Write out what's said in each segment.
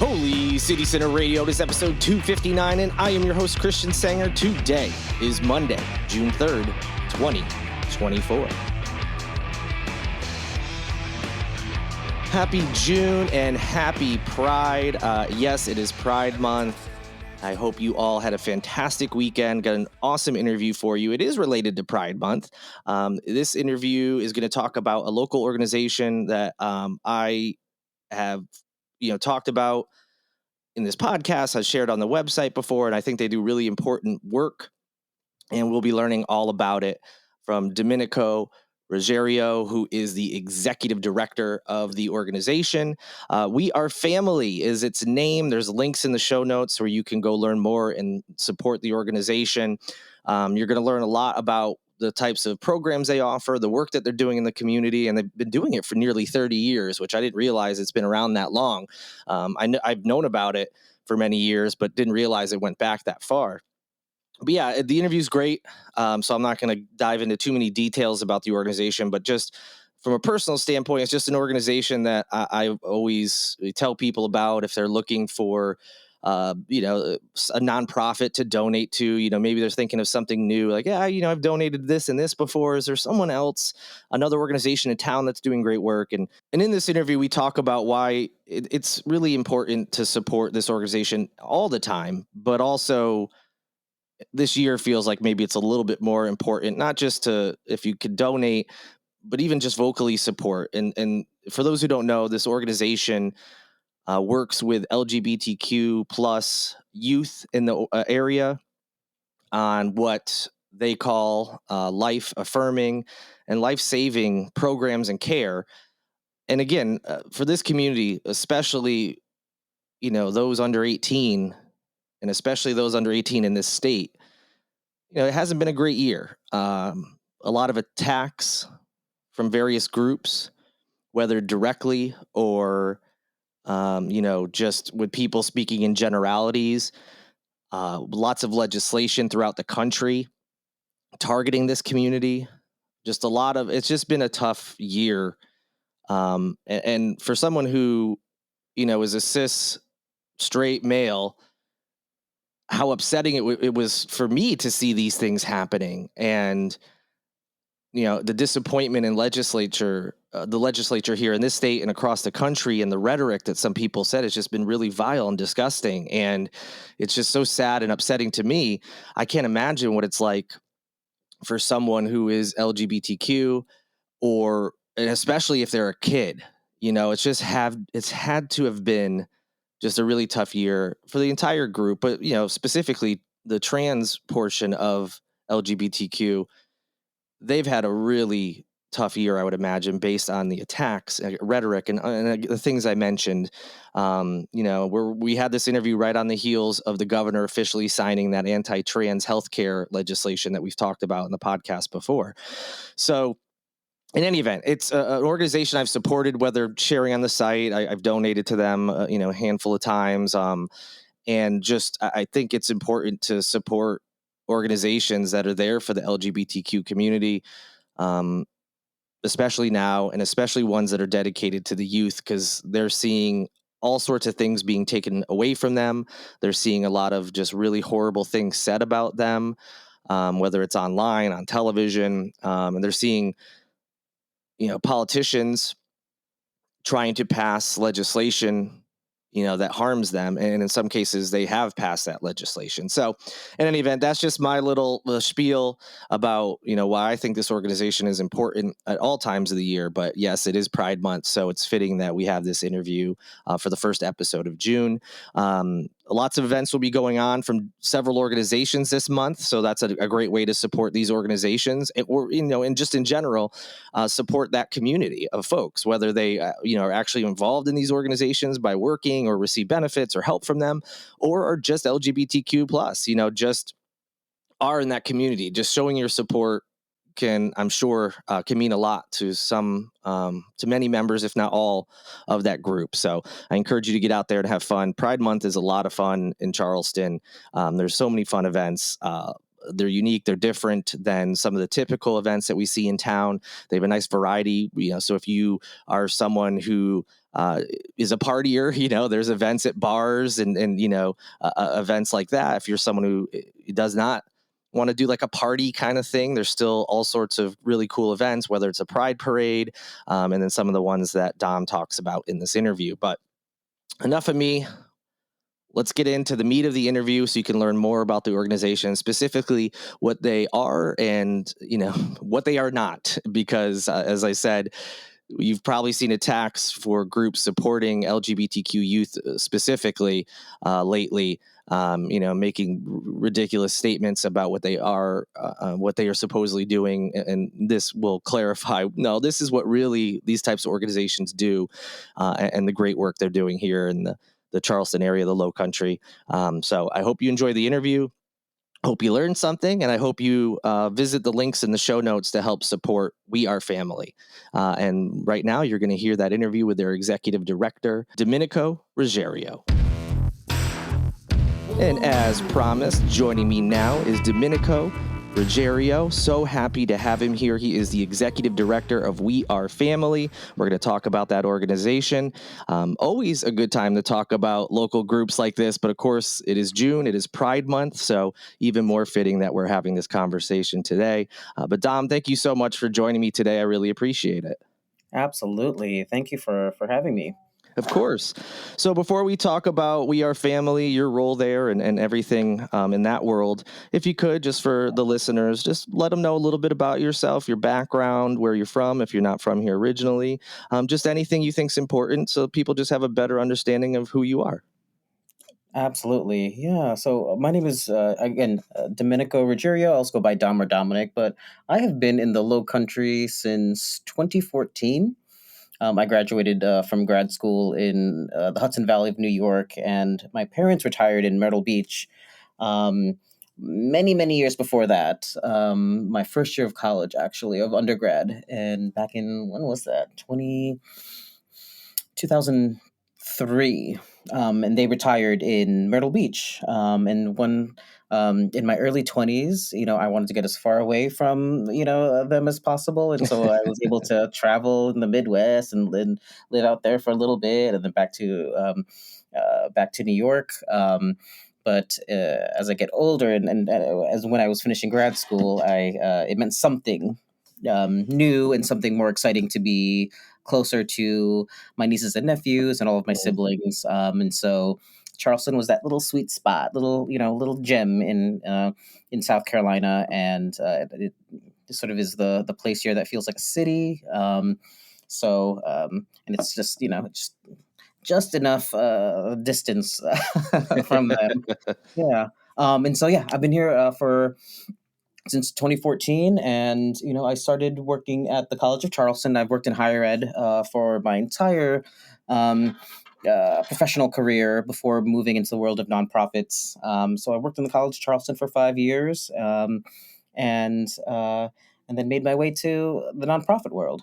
Holy City Center Radio. This is episode 259, and I am your host, Christian Sanger. Today is Monday, June 3rd, 2024. Happy June and happy Pride. Yes, it is Pride Month. I hope you all had a fantastic weekend. Got an awesome interview for you. It is related to Pride Month. This interview is going to talk about a local organization that I have talked about in this podcast, I've shared on the website before, and I think they do really important work, and we'll be learning all about it from Domenico Ruggiero, who is the executive director of the organization. We Are Family is its name. There's links in the show notes where you can go learn more and support the organization. You're going to learn a lot about the types of programs they offer, the work that they're doing in the community, and they've been doing it for nearly 30 years, which I didn't realize it's been around that long. I've known about it for many years, but didn't realize it went back that far. But yeah, the interview's great, so I'm not going to dive into too many details about the organization, but just from a personal standpoint, it's just an organization that I always tell people about if they're looking for a nonprofit to donate to. Maybe they're thinking of something new, like, I've donated this and this before. Is there someone else, another organization in town that's doing great work? And in this interview, we talk about why it's really important to support this organization all the time, but also this year feels like maybe it's a little bit more important, not just to, if you could donate, but even just vocally support. And for those who don't know, this organization works with LGBTQ plus youth in the area on what they call life affirming and life saving programs and care. And again, for this community, especially, those under 18, and especially those under 18 in this state, it hasn't been a great year. A lot of attacks from various groups, whether directly or just with people speaking in generalities. Lots of legislation throughout the country targeting this community. It's just been a tough year. And for someone who, is a cis straight male, how upsetting it was for me to see these things happening. And, the disappointment in the legislature here in this state and across the country, and the rhetoric that some people said has just been really vile and disgusting. And it's just so sad and upsetting to me. I can't imagine what it's like for someone who is LGBTQ, and especially if they're a kid. It's had to have been just a really tough year for the entire group, but specifically the trans portion of LGBTQ. They've had a really tough year, I would imagine, based on the attacks, rhetoric, and the things I mentioned. We had this interview right on the heels of the governor officially signing that anti-trans healthcare legislation that we've talked about in the podcast before. So in any event, it's an organization I've supported, whether sharing on the site, I've donated to them, a handful of times. And just, I think it's important to support organizations that are there for the LGBTQ community, especially now, and especially ones that are dedicated to the youth, because they're seeing all sorts of things being taken away from them. They're seeing a lot of just really horrible things said about them, whether it's online, on television, and they're seeing, politicians trying to pass legislation that harms them. And in some cases, they have passed that legislation. So in any event, that's just my little spiel about, why I think this organization is important at all times of the year. But yes, it is Pride Month, so it's fitting that we have this interview for the first episode of June. Lots of events will be going on from several organizations this month. So that's a great way to support these organizations, and just in general, support that community of folks, whether they, are actually involved in these organizations by working or receive benefits or help from them, or are just LGBTQ plus, just are in that community. Just showing your support can mean a lot to to many members, if not all, of that group. So I encourage you to get out there and have fun. Pride Month is a lot of fun in Charleston. There's so many fun events. They're unique. They're different than some of the typical events that we see in town. They have a nice variety. So if you are someone who is a partier. There's events at bars and events like that. If you're someone who does not want to do like a party kind of thing, there's still all sorts of really cool events, whether it's a pride parade, and then some of the ones that Dom talks about in this interview. But enough of me. Let's get into the meat of the interview so you can learn more about the organization, specifically what they are and, what they are not. Because as I said, you've probably seen attacks for groups supporting LGBTQ youth specifically lately, making ridiculous statements about what they are supposedly doing. And this will clarify, no, this is what really these types of organizations do, and the great work they're doing here in the Charleston area, the Low Country. So I hope you enjoy the interview. Hope you learned something, and I hope you visit the links in the show notes to help support We Are Family. And right now, you're going to hear that interview with their executive director, Domenico Ruggiero. And as promised, joining me now is Domenico Ruggiero. So happy to have him here. He is the executive director of We Are Family. We're going to talk about that organization. Always a good time to talk about local groups like this, but of course it is June, it is Pride Month, so even more fitting that we're having this conversation today. But Dom, thank you so much for joining me today. I really appreciate it. Absolutely. Thank you for having me. Of course. So before we talk about We Are Family, your role there and everything in that world, if you could, just for the listeners, just let them know a little bit about yourself, your background, where you're from, if you're not from here originally, just anything you think is important so people just have a better understanding of who you are. Absolutely. Yeah. So my name is, Domenico Ruggiero. I also go by Dom or Dominic, but I have been in the Low Country since 2014. I graduated from grad school in the Hudson Valley of New York, and my parents retired in Myrtle Beach. Many, many years before that, my first year of college, actually, of undergrad, and back in, when was that? 2003. And they retired in Myrtle Beach. And when in my early 20s, I wanted to get as far away from, them as possible. And so I was able to travel in the Midwest and live out there for a little bit and then back to New York. But as I get older and as when I was finishing grad school, it meant something new and something more exciting to be closer to my nieces and nephews and all of my siblings. And so Charleston was that little sweet spot, little gem in South Carolina, and it sort of is the place here that feels like a city. And it's just enough distance from them. Yeah. And so yeah, I've been here for since 2014, and I started working at the College of Charleston. I've worked in higher ed for my entire um, professional career before moving into the world of nonprofits. So I worked in the College of Charleston for 5 years, and and then made my way to the nonprofit world.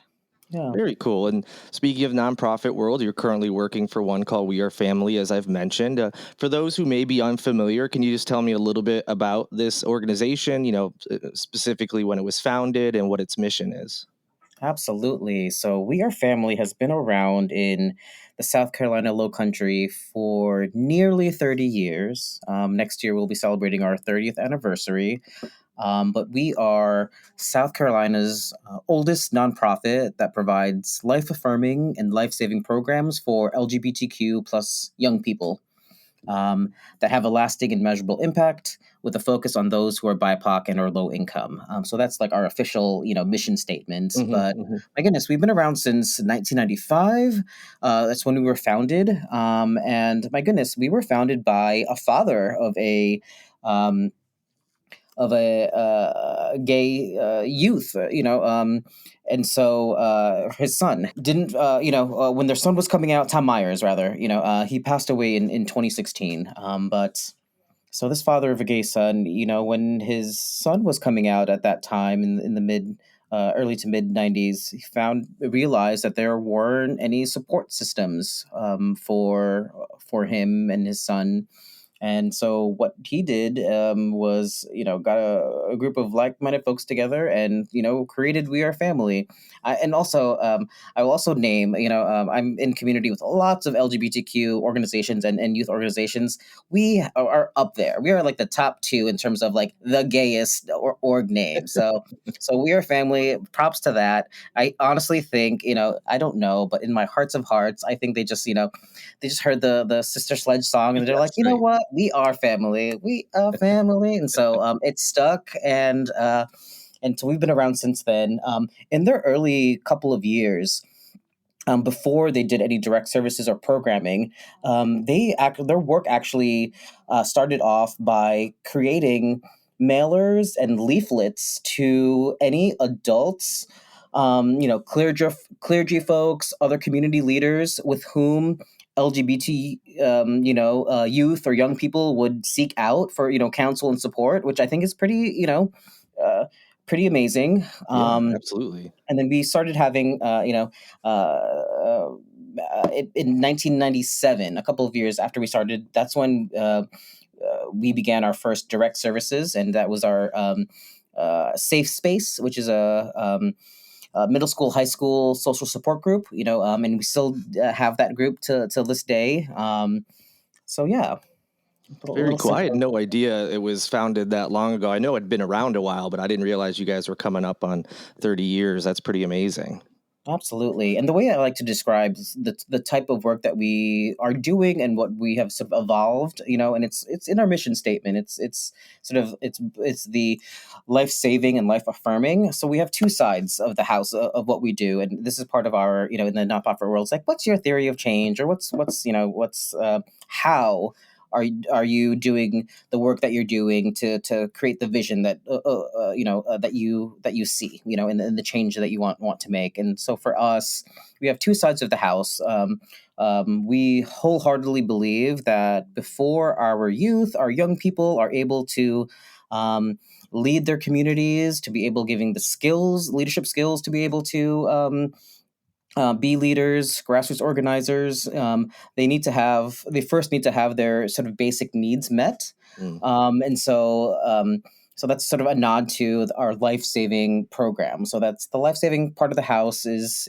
Yeah. Very cool. And speaking of nonprofit world, you're currently working for one called We Are Family, as I've mentioned. For those who may be unfamiliar, can you just tell me a little bit about this organization, specifically when it was founded and what its mission is? Absolutely. So We Are Family has been around in the South Carolina Low Country for nearly 30 years. Next year, we'll be celebrating our 30th anniversary. But we are South Carolina's oldest nonprofit that provides life affirming and life saving programs for LGBTQ plus young people that have a lasting and measurable impact with a focus on those who are BIPOC and or low income. So that's like our official, mission statement. But my goodness, we've been around since 1995. That's when we were founded. And my goodness, we were founded by a father um, of a gay youth, and so his son didn't, when their son was coming out, Tom Myers, rather, he passed away in 2016. But so this father of a gay son, when his son was coming out at that time in the early to mid 90s, he realized that there weren't any support systems for him and his son And so what he did was, got a group of like-minded folks together and, created We Are Family. And also, I will also name, I'm in community with lots of LGBTQ organizations and youth organizations. We are up there. We are like the top two in terms of like the gayest org name. So We Are Family. Props to that. I honestly think, I don't know, but in my hearts of hearts, I think they just heard the Sister Sledge song and they're like, Yes, you know right. what, we are family, we are family, and so it stuck, and so we've been around since then. In their early couple of years, before they did any direct services or programming, their work actually started off by creating mailers and leaflets to any adults, clergy folks, other community leaders with whom LGBT, youth or young people would seek out for counsel and support, which I think is uh, pretty amazing. Yeah, absolutely. And then we started having in 1997, a couple of years after we started, that's when we began our first direct services, and that was our safe space, which is a middle school, high school social support group, and we still have that group to this day. So yeah, a Very little cool. I something. had no idea it was founded that long ago. I know it'd been around a while, but I didn't realize you guys were coming up on 30 years. That's pretty amazing. Absolutely. And the way I like to describe the type of work that we are doing and what we have sort of evolved, and it's in our mission statement. It's sort of it's the life saving and life affirming. So we have two sides of the house of what we do, and this is part of our, in the nonprofit world. It's like, what's your theory of change, or what's how are you doing the work that you're doing to create the vision that that you see, in the change that you want to make. And so for us, we have two sides of the house. We wholeheartedly believe that before our youth, our young people are able to um, lead their communities, to be able giving the skills, leadership skills, to be able to be leaders, grassroots organizers. They first need to have their sort of basic needs met. Mm. And so that's sort of a nod to our life saving program. So that's the life saving part of the house is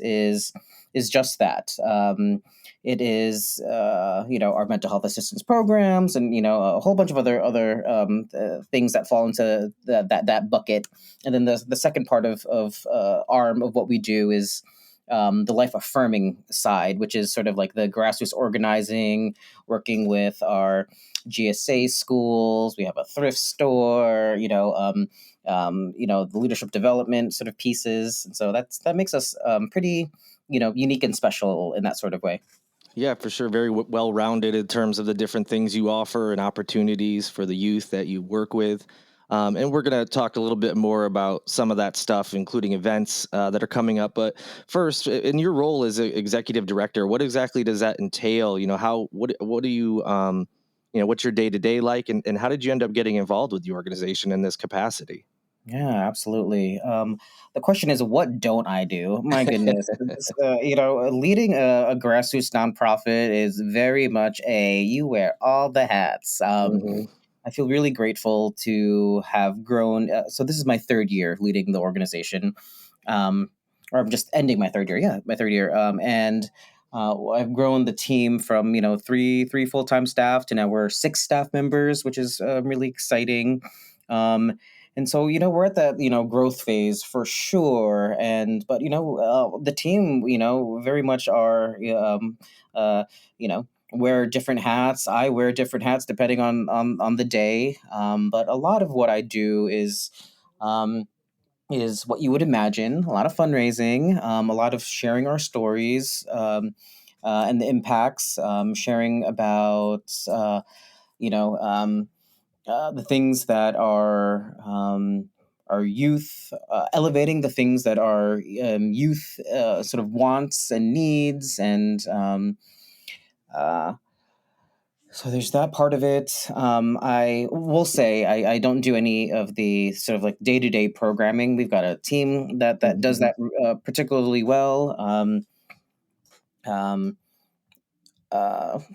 just that. It is, our mental health assistance programs, and a whole bunch of other things that fall into that bucket. And then the second part of arm of what we do is the life affirming side, which is sort of like the grassroots organizing, working with our GSA schools. We have a thrift store, the leadership development sort of pieces. And so that makes us pretty, unique and special in that sort of way. Yeah, for sure. Very well rounded in terms of the different things you offer and opportunities for the youth that you work with. And we're going to talk a little bit more about some of that stuff, including events that are coming up. But first, in your role as executive director, what exactly does that entail? What do you, what's your day to day like? And how did you end up getting involved with the organization in this capacity? Yeah, absolutely. The question is, what don't I do? My goodness, leading a grassroots nonprofit is very much you wear all the hats. Hmm. I feel really grateful to have grown. So this is my third year leading the organization, um, or I'm just ending my third year. Yeah, my third year, and I've grown the team from three full time staff to now we're six staff members, which is really exciting. Um, and so we're at that growth phase for sure, and but the team very much are uh, you know wear different hats. I wear different hats depending on the day. But a lot of what I do um, is what you would imagine: a lot of fundraising, a lot of sharing our stories, and the impacts, sharing about you know the things that are youth, elevating the things that are youth sort of wants and needs, and uh, so there's that part of it. I will say I don't do any of the sort of like day to day programming. We've got a team that does Hmm. that particularly well. Um,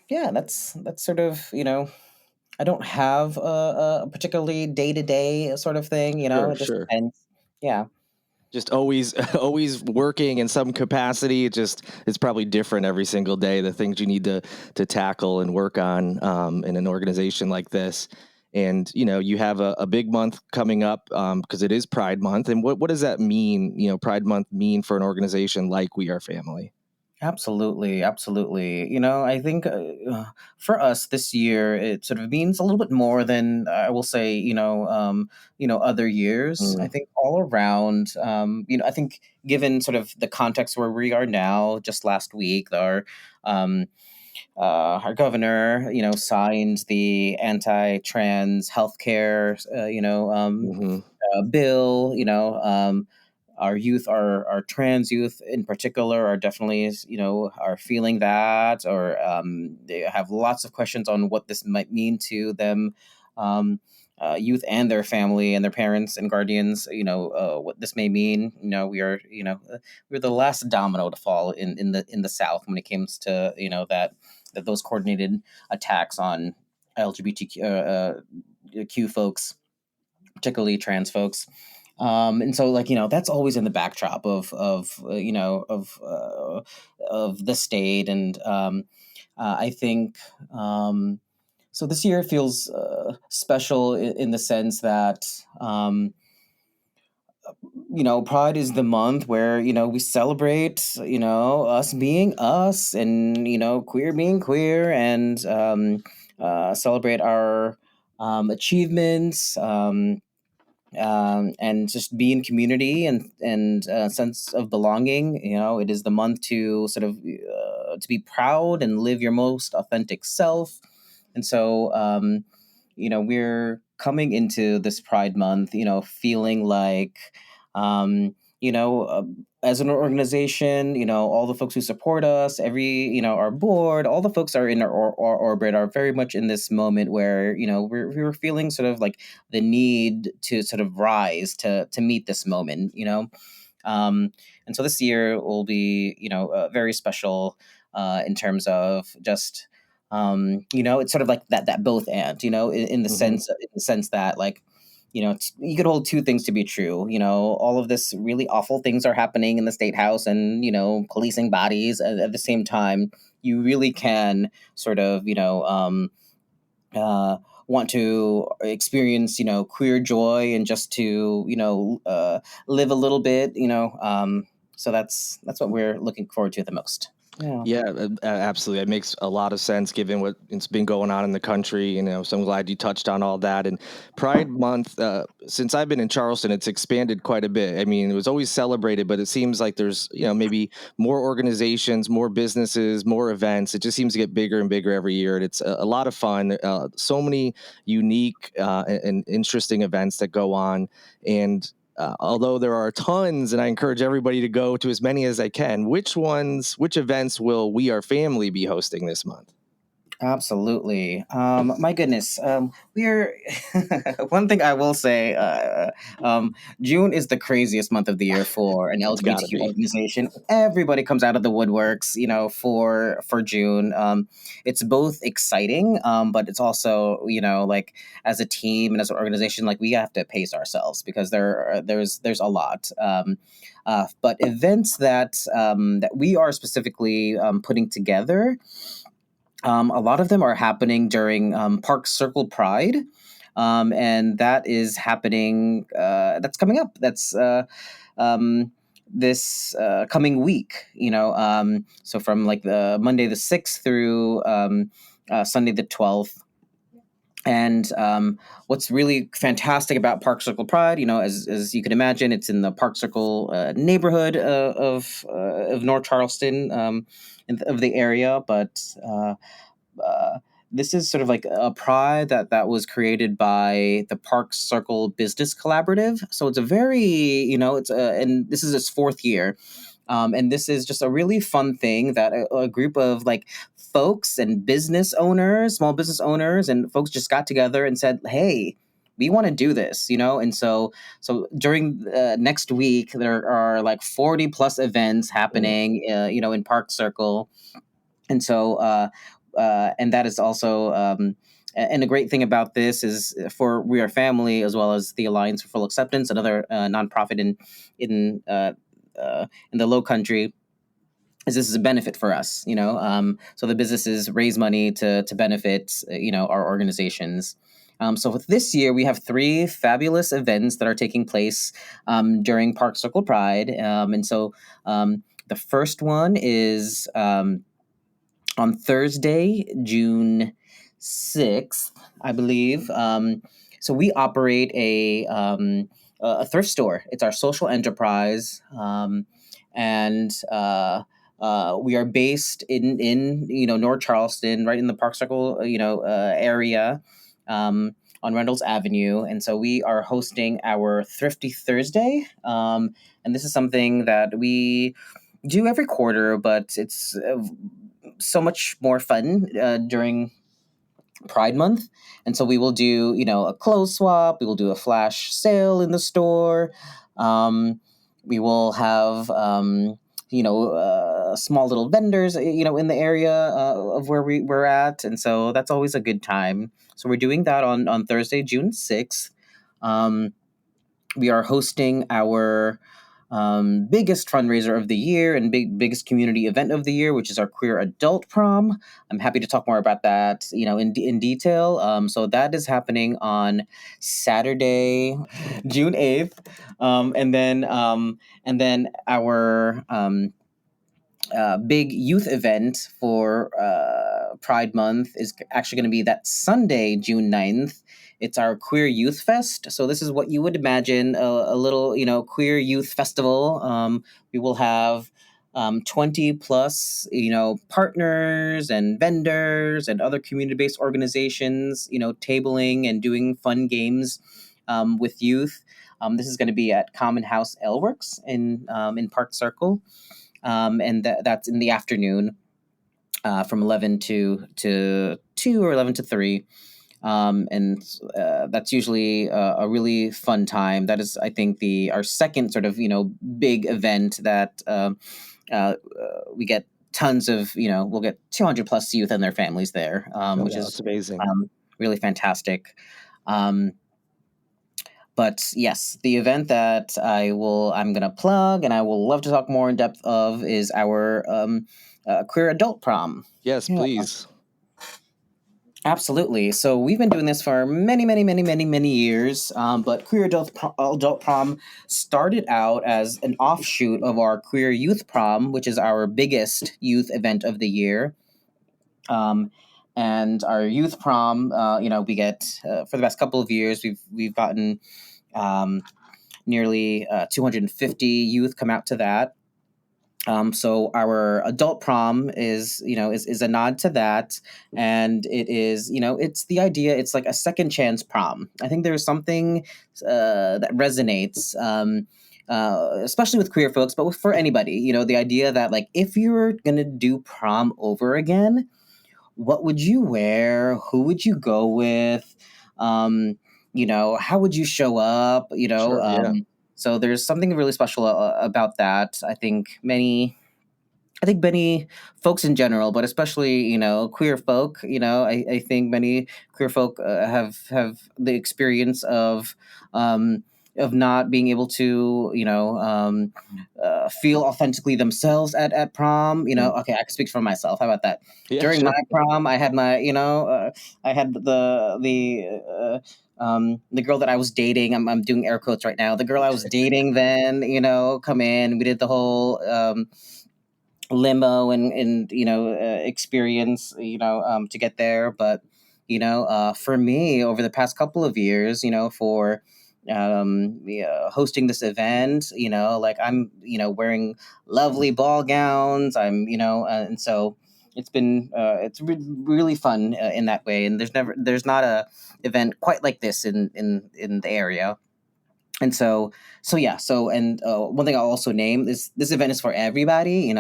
yeah, that's sort of I don't have a particularly day to day sort of thing. Sure, It just sure. depends. Yeah. Just always always working in some capacity. It's probably different every single day, the things you need to tackle and work on in an organization like this. And you have a big month coming up because it is Pride Month. And what does that mean, Pride Month mean for an organization like We Are Family? Absolutely, absolutely. I think for us this year, it sort of means a little bit more than I will say. Other years. I Mm, think all around. I think given sort of the context where we are now, just last week, um, our governor, signed the anti-trans healthcare, hmm bill. Our youth, our trans youth in particular, are definitely are feeling that, or they have lots of questions on what this might mean to them. Youth and their family and their parents and guardians, what this may mean. We're the last domino to fall in the South when it comes to that those coordinated attacks on LGBTQ Q folks, particularly trans folks. And so, that's always in the backdrop of the state. And I think so. This year feels special in the sense that Pride is the month where we celebrate us being us, and queer being queer, and celebrate our achievements. And just be in community and sense of belonging. It is the month to sort of to be proud and live your most authentic self. And so, we're coming into this Pride Month, feeling like, um, as an organization, all the folks who support us, our board, all the folks are in our orbit are very much in this moment where, we're feeling sort of like the need to sort of rise to meet this moment. Um, and so this year will be, very special in terms of just, it's sort of like that both and, hmm in the sense that like, you could hold two things to be true. All of this really awful things are happening in the state house and, policing bodies at the same time. You really can sort of, uh, want to experience, queer joy and just to, live a little bit, so that's what we're looking forward to the most. Yeah. Yeah, absolutely. It makes a lot of sense given what's been going on in the country. So I'm glad you touched on all that. And Pride Month, since I've been in Charleston, it's expanded quite a bit. I mean, it was always celebrated, but it seems like there's maybe more organizations, more businesses, more events. It just seems to get bigger and bigger every year, and it's a lot of fun. So many unique and interesting events that go on, and although there are tons, and I encourage everybody to go to as many as I can, which events will We Are Family be hosting this month? Absolutely. My goodness. We're one thing I will say. June is the craziest month of the year for an It's got to LGBTQ be. organization. Everybody comes out of the woodworks, for June. It's both exciting, but it's also, like as a team and as an organization, like we have to pace ourselves because there's a lot. But events that we are specifically putting together. A lot of them are happening during Park Circle Pride, and that is happening. That's coming up. That's um, this coming week. So from like the Monday the 6th through Sunday the 12th. And what's really fantastic about Park Circle Pride, as you can imagine, it's in the Park Circle neighborhood of North Charleston, of the area, but. Uh, this is sort of like a pride that was created by the Park Circle Business Collaborative. So it's a very, and this is its fourth year. And this is just a really fun thing that a group of like folks and business owners, small business owners, and folks just got together and said, "Hey, we want to do this," and so during next week there are like 40 plus events Mm. happening, in Park Circle. And so and that is also And the great thing about this is for We Are Family, as well as the Alliance for Full Acceptance, another nonprofit in the Low Country, is this is a benefit for us. So the businesses raise money to benefit our organizations. So with this year, we have three fabulous events that are taking place during Park Circle Pride, and so the first one is on Thursday, June 6th, I believe. So we operate a thrift store. It's our social enterprise, and we are based in North Charleston, right in the Park Circle area. On Reynolds Avenue, and so we are hosting our Thrifty Thursday, and this is something that we do every quarter, but it's so much more fun during Pride Month. And so we will do, a clothes swap. We will do a flash sale in the store. We will have, small little vendors, in the area of where we're at. And so that's always a good time. So we're doing that on Thursday, June 6th. We are hosting our biggest fundraiser of the year and biggest community event of the year, which is our Queer Adult Prom. I'm happy to talk more about that, in detail. So that is happening on Saturday, June 8th, and then our big youth event for Pride Month is actually going to be that Sunday, June 9th. It's our Queer Youth Fest. So this is what you would imagine a little, queer youth festival. We will have 20 plus, partners and vendors and other community-based organizations, tabling and doing fun games with youth. This is going to be at Common House Ale Works in Park Circle. And that's in the afternoon from 11 to 2 or 11 to 3. And that's usually a really fun time. That is, I think, our second sort of, big event that we get tons of, we'll get 200 plus youth and their families there, which is amazing. Really fantastic. But yes, the event that I'm going to plug and I will love to talk more in depth of is our Queer Adult Prom. Yes, please. Absolutely. So we've been doing this for many, many, many, many, many years. But Queer Adult Prom started out as an offshoot of our Queer Youth Prom, which is our biggest youth event of the year. And our youth prom, we get for the past couple of years, we've gotten nearly 250 youth come out to that. So our adult prom is a nod to that, and it is it's the idea. It's like a second chance prom. I think there's something that resonates. Especially with queer folks, but for anybody, the idea that like if you were gonna do prom over again, what would you wear? Who would you go with? How would you show up? Sure, yeah. So there's something really special about that. I think many folks in general, but especially queer folk. I think many queer folk have the experience of not being able to feel authentically themselves at prom. Okay, I can speak for myself. How about that? Yeah, During sure. my prom, I had my I had the girl that I was dating. I'm doing air quotes right now. The girl I was dating then, come in. We did the whole limo and experience to get there. But for me, over the past couple of years, for hosting this event, like I'm wearing lovely ball gowns. I'm and so it's been really fun in that way. And there's not a event quite like this in the area. And and one thing I'll also name is this event is for everybody,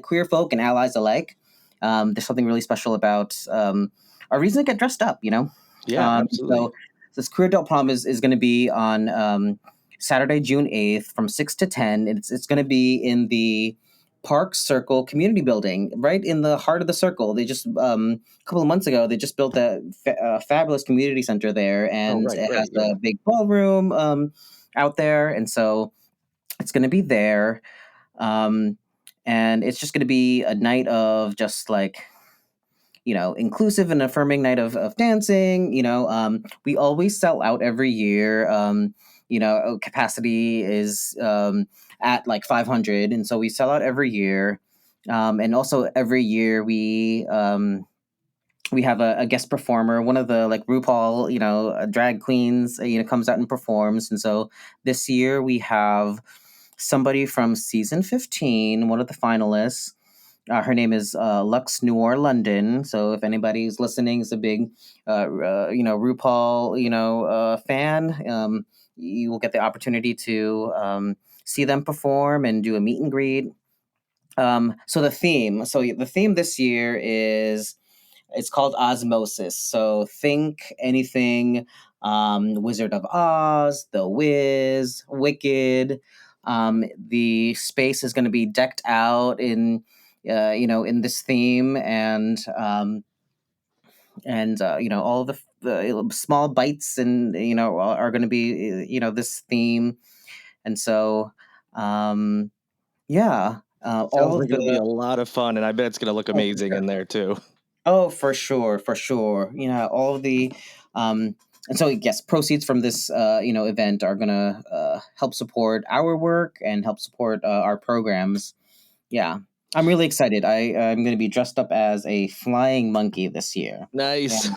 queer folk and allies alike. There's something really special about our reason to get dressed up, Yeah, absolutely. So this Queer Adult Prom is going to be on Saturday, June 8th from 6 to 10. It's going to be in the Park Circle Community Building, right in the heart of the circle. They just a couple of months ago they just built a fabulous community center there, Oh, and right, it right, has yeah. a big ballroom out there, and so it's going to be there. Um, and it's just going to be a night of just like, inclusive and affirming night of dancing. We always sell out every year. Capacity is at like 500, and so we sell out every year. And also every year we have a guest performer, one of the like RuPaul, drag queens, comes out and performs. And so this year we have somebody from season 15, one of the finalists. Her name is Lux Noir London. So if anybody's listening is a big, RuPaul, fan, you will get the opportunity to see them perform and do a meet and greet. So the theme this year is it's called Osmosis. So think anything Wizard of Oz, The Wiz, Wicked. The space is going to be decked out in this theme, and all the small bites and are going to be this theme, and so um, yeah, all Sounds of like it'll be the a lot of fun, and I bet it's gonna look oh for amazing sure. in there too. Oh, for sure, for sure. All of the, um, and so yes, proceeds from this, event are gonna help support our work and help support our programs. Yeah, I'm really excited. I'm gonna be dressed up as a flying monkey this year. Yeah, Nice.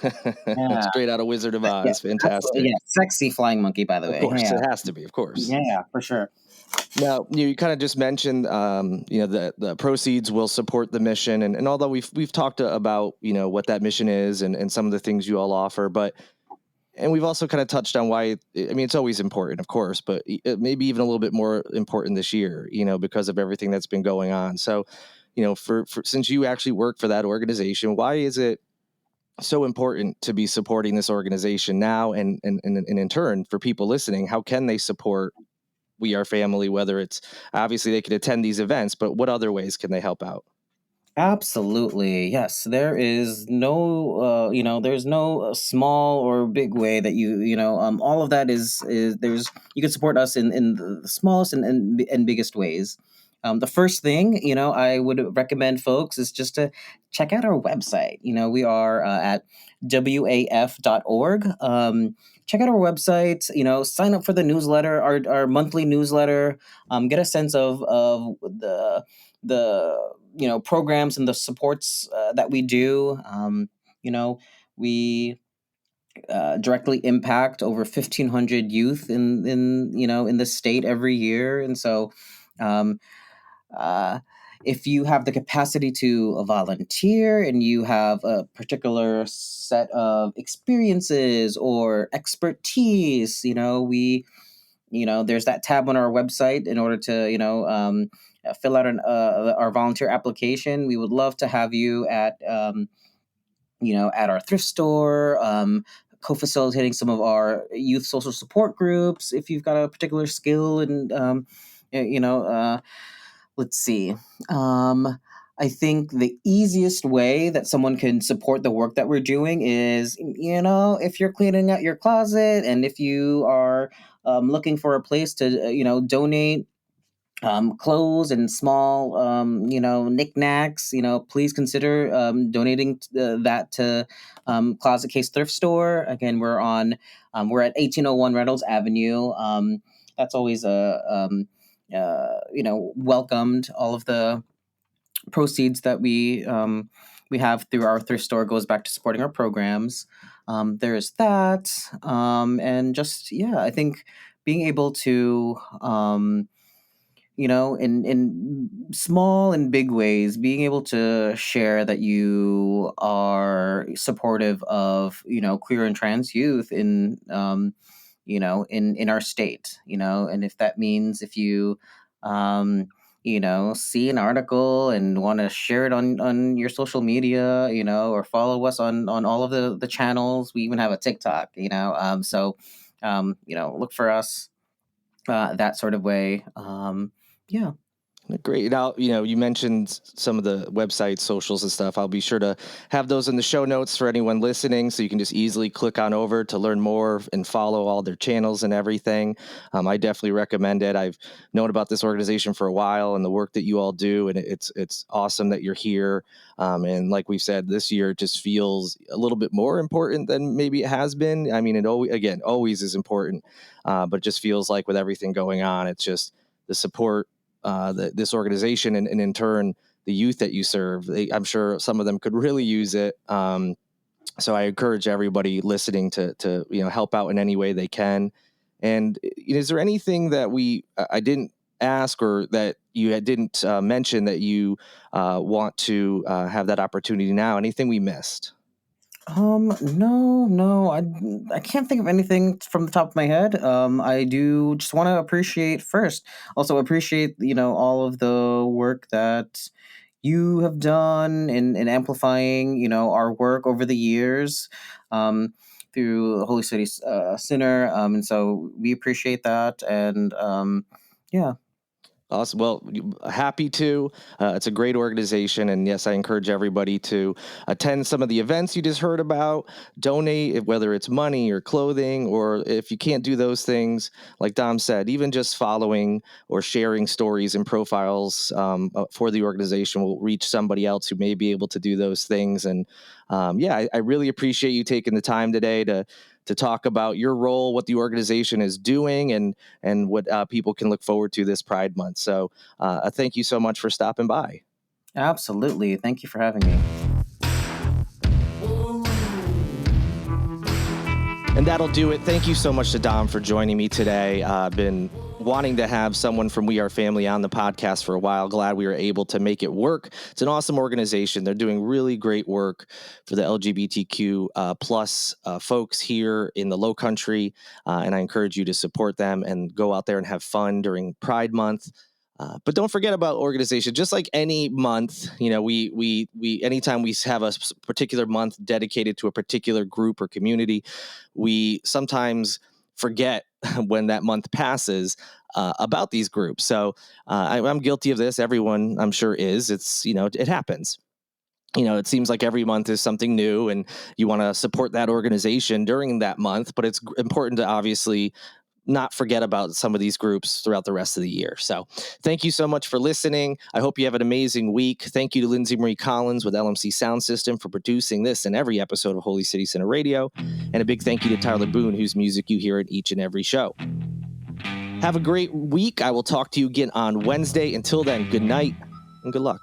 yeah, Straight out of Wizard of yeah, Oz, absolutely. fantastic. Yeah, sexy flying monkey, by the Of way. course, Yeah, it has to be, of course. yeah, for sure. Now, you kind of just mentioned, the proceeds will support the mission, and although we've talked about what that mission is and some of the things you all offer, but and we've also kind of touched on why. I mean, it's always important, of course, but maybe even a little bit more important this year, because of everything that's been going on. So, for since you actually work for that organization, why is it so important to be supporting this organization now, and in turn for people listening, how can they support We Are Family? Whether it's obviously they could attend these events, but what other ways can they help out? Absolutely. Yes. There is no, there's no small or big way that all of that is you can support us in the smallest and biggest ways. The first thing, I would recommend folks is just to check out our website. We are at waf.org. Check out our website, sign up for the newsletter, our monthly newsletter, get a sense of the programs and the supports that we do. You know, we directly impact over 1,500 youth in the state every year, and so um, uh, if you have the capacity to volunteer and you have a particular set of experiences or expertise, there's that tab on our website in order to fill out our volunteer application. We would love to have you at our thrift store, co-facilitating some of our youth social support groups if you've got a particular skill. And you know let's see. um, I think the easiest way that someone can support the work that we're doing is, if you're cleaning out your closet and if you are looking for a place to, donate clothes and small, knickknacks, please consider donating that to Closet Case Thrift Store. Again, we're at 1801 Reynolds Avenue. That's always welcomed. All of the proceeds that we have through our thrift store goes back to supporting our programs. There's that, and just yeah, I think being able to in small and big ways, being able to share that you are supportive of queer and trans youth in our state, and if that means if you see an article and want to share it on your social media, or follow us on all of the channels. We even have a TikTok, look for us that sort of way. Yeah. Great. Now, you mentioned some of the websites, socials, and stuff. I'll be sure to have those in the show notes for anyone listening, so you can just easily click on over to learn more and follow all their channels and everything. I definitely recommend it. I've known about this organization for a while and the work that you all do, and it's awesome that you're here. And like we said, this year just feels a little bit more important than maybe it has been. I mean, it always is important, but it just feels like with everything going on, it's just the support this organization and in turn the youth that you serve. I'm sure some of them could really use it. So I encourage everybody listening to help out in any way they can. And is there anything that I didn't ask or that you didn't mention that you want to have that opportunity now? Anything we missed? No, I can't think of anything from the top of my head. I do just want to also appreciate, all of the work that you have done in amplifying, our work over the years, through Holy City Center. And so we appreciate that. And, yeah. Awesome. Well, happy to. It's a great organization. And yes, I encourage everybody to attend some of the events you just heard about, donate, whether it's money or clothing, or if you can't do those things, like Dom said, even just following or sharing stories and profiles for the organization will reach somebody else who may be able to do those things. And I really appreciate you taking the time today to talk about your role, what the organization is doing, and what people can look forward to this Pride Month. So thank you so much for stopping by. Absolutely. Thank you for having me. And that'll do it. Thank you so much to Dom for joining me today. I've been wanting to have someone from We Are Family on the podcast for a while. Glad we were able to make it work. It's an awesome organization. They're doing really great work for the LGBTQ plus folks here in the Low Country. And I encourage you to support them and go out there and have fun during Pride Month. But don't forget about organization. Just like any month, we anytime we have a particular month dedicated to a particular group or community, we sometimes forget when that month passes about these groups. So I'm guilty of this. Everyone, I'm sure, is. It happens. It seems like every month is something new, and you want to support that organization during that month. But it's important to obviously not forget about some of these groups throughout the rest of the year. So thank you so much for listening. I hope you have an amazing week. Thank you to Lindsay Marie Collins with LMC Sound System for producing this and every episode of Holy City Center Radio. And a big thank you to Tyler Boone, whose music you hear at each and every show. Have a great week. I will talk to you again on Wednesday. Until then, good night and good luck.